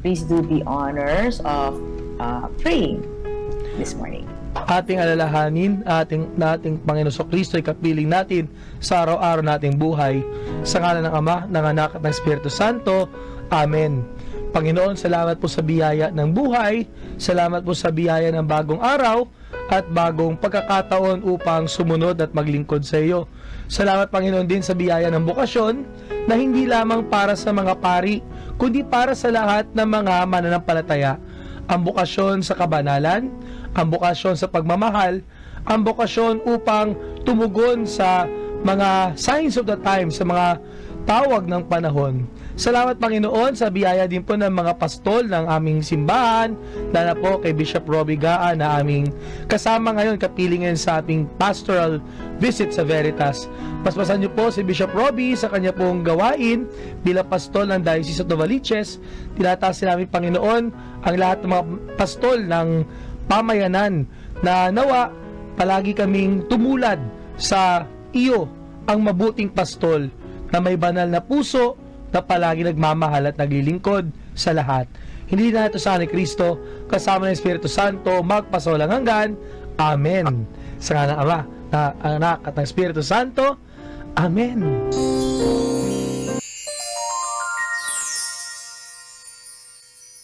please do the honors of praying this morning. Ating alalahanin, nating Panginoon Kristo ay kapiling natin sa araw-araw nating buhay. Sa ngalan ng Ama, ng Anak at ng Espiritu Santo. Amen. Panginoon, salamat po sa biyaya ng buhay. Salamat po sa biyaya ng bagong araw at bagong pagkakataon upang sumunod at maglingkod sa iyo. Salamat, Panginoon, din sa biyaya ng bukasyon na hindi lamang para sa mga pari, kundi para sa lahat ng mga mananampalataya. Ang bukasyon sa kabanalan, ang bukasyon sa pagmamahal, ang bukasyon upang tumugon sa mga signs of the time, sa mga tawag ng panahon. Salamat, Panginoon, sa biyaya din po ng mga pastol ng aming simbahan, lalo po kay Bishop Robbie Gaan na aming kasama ngayon, kapilingin sa ating pastoral visit sa Veritas. Paspasan niyo po si Bishop Robbie sa kanya pong gawain bilang pastol ng Diocese of Novaliches. Tinataas namin, Panginoon, ang lahat ng mga pastol ng pamayanan na nawa palagi kaming tumulad sa iyo, ang mabuting pastol na may banal na puso na palagi nagmamahal at naglilingkod sa lahat. Hindi na ito sa ni Kristo, kasama ng Espiritu Santo, magpasawalang hanggan. Amen. Sa ngalan ng Ama, ng Anak at ng Espiritu Santo. Amen.